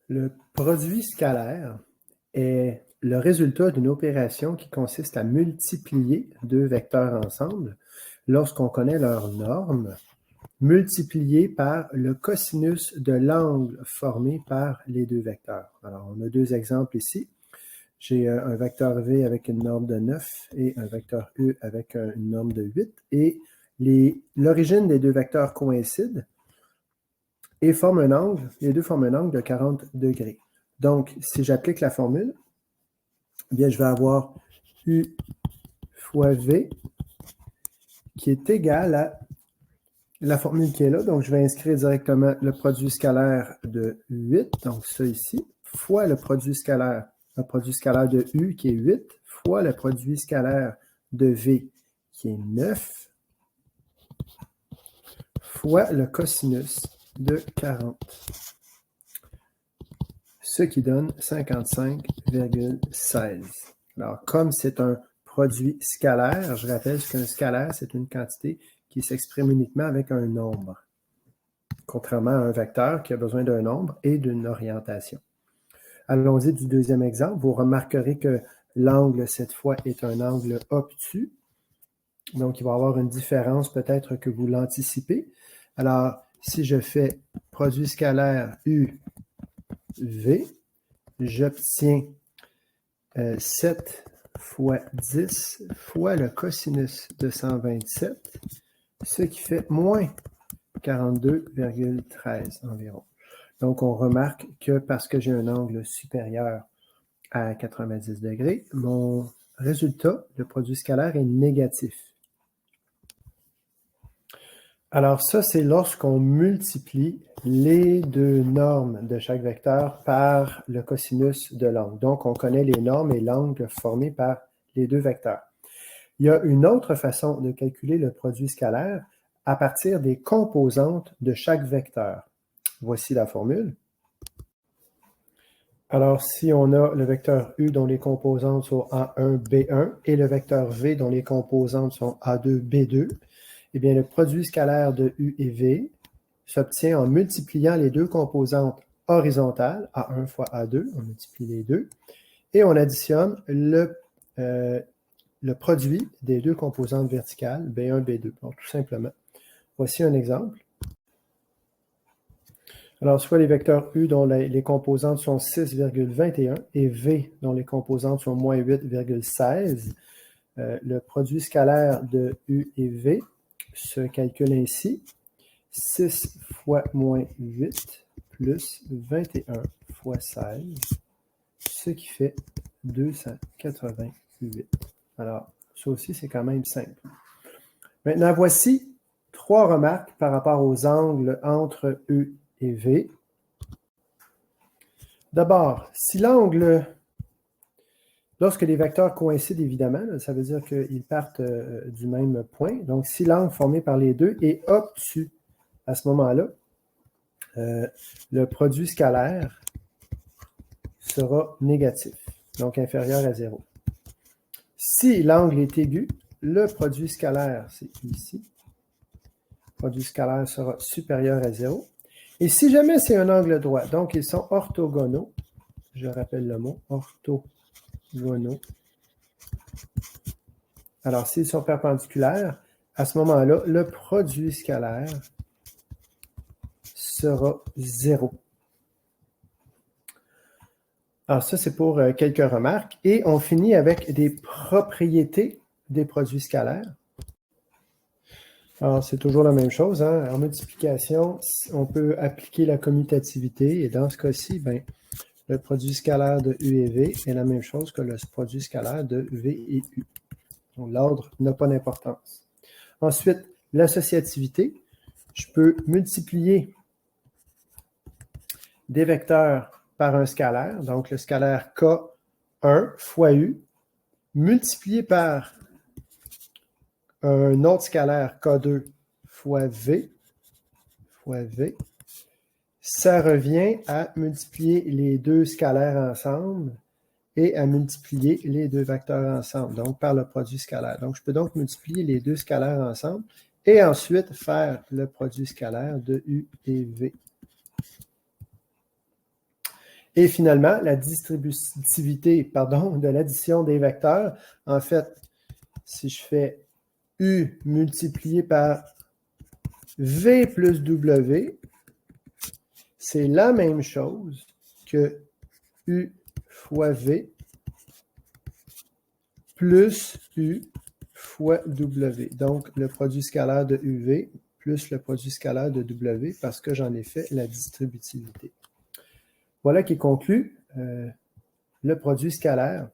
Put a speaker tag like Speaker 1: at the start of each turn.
Speaker 1: Le produit scalaire est le résultat d'une opération qui consiste à multiplier deux vecteurs ensemble lorsqu'on connaît leurs normes, multiplié par le cosinus de l'angle formé par les deux vecteurs. Alors, on a deux exemples ici. J'ai un vecteur V avec une norme de 9 et un vecteur E avec une norme de 8. Et l'origine des deux vecteurs coïncide et forment un angle, les deux forment un angle de 40 degrés. Donc, si j'applique la formule, eh bien, je vais avoir U fois V qui est égal à la formule qui est là. Donc, je vais inscrire directement le produit scalaire de 8, donc ça ici, fois le produit scalaire de U qui est 8, fois le produit scalaire de V qui est 9, fois le cosinus de 40. Ce qui donne 55,16. Alors, comme c'est un produit scalaire, je rappelle qu'un scalaire, c'est une quantité qui s'exprime uniquement avec un nombre, contrairement à un vecteur qui a besoin d'un nombre et d'une orientation. Allons-y du deuxième exemple. Vous remarquerez que l'angle, cette fois, est un angle obtus. Donc, il va y avoir une différence, peut-être que vous l'anticipez. Alors, si je fais produit scalaire UV, j'obtiens 7 fois 10 fois le cosinus de 127, ce qui fait moins 42,13 environ. Donc, on remarque que parce que j'ai un angle supérieur à 90 degrés, mon résultat, le produit scalaire, est négatif. Alors ça, c'est lorsqu'on multiplie les deux normes de chaque vecteur par le cosinus de l'angle. Donc, on connaît les normes et l'angle formés par les deux vecteurs. Il y a une autre façon de calculer le produit scalaire à partir des composantes de chaque vecteur. Voici la formule. Alors, si on a le vecteur U dont les composantes sont A1, B1 et le vecteur V dont les composantes sont A2, B2, eh bien, le produit scalaire de U et V s'obtient en multipliant les deux composantes horizontales, A1 fois A2, on multiplie les deux, et on additionne le produit des deux composantes verticales, B1, B2. Donc, tout simplement, voici un exemple. Alors, soit les vecteurs U dont les composantes sont 6,21 et V dont les composantes sont moins 8,16, le produit scalaire de U et V se calcule ainsi. 6 fois moins 8 plus 21 fois 16, ce qui fait 288. Alors, ça aussi, c'est quand même simple. Maintenant, voici 3 remarques par rapport aux angles entre E et V. D'abord, si l'angle, lorsque les vecteurs coïncident évidemment, là, ça veut dire qu'ils partent du même point. Donc, si l'angle formé par les deux est obtus, à ce moment-là, le produit scalaire sera négatif, donc inférieur à 0. Si l'angle est aigu, le produit scalaire, c'est ici, le produit scalaire sera supérieur à 0. Et si jamais c'est un angle droit, donc ils sont orthogonaux, je rappelle le mot, orthogonaux. Alors, s'ils sont perpendiculaires, à ce moment-là, le produit scalaire sera 0. Alors ça, c'est pour quelques remarques. Et on finit avec des propriétés des produits scalaires. Alors, c'est toujours la même chose. Hein? En multiplication, on peut appliquer la commutativité. Et dans ce cas-ci, le produit scalaire de U et V est la même chose que le produit scalaire de V et U. Donc, l'ordre n'a pas d'importance. Ensuite, l'associativité. Je peux multiplier des vecteurs par un scalaire, donc le scalaire K1 fois U, multiplié par un autre scalaire K2 fois V, ça revient à multiplier les deux scalaires ensemble et à multiplier les deux vecteurs ensemble, donc par le produit scalaire. Donc, je peux donc multiplier les deux scalaires ensemble et ensuite faire le produit scalaire de U et V. Et finalement, la distributivité, de l'addition des vecteurs, en fait, si je fais U multiplié par V plus W, c'est la même chose que U fois V plus U fois W. Donc, le produit scalaire de UV plus le produit scalaire de W parce que j'en ai fait la distributivité. Voilà qui conclut le produit scalaire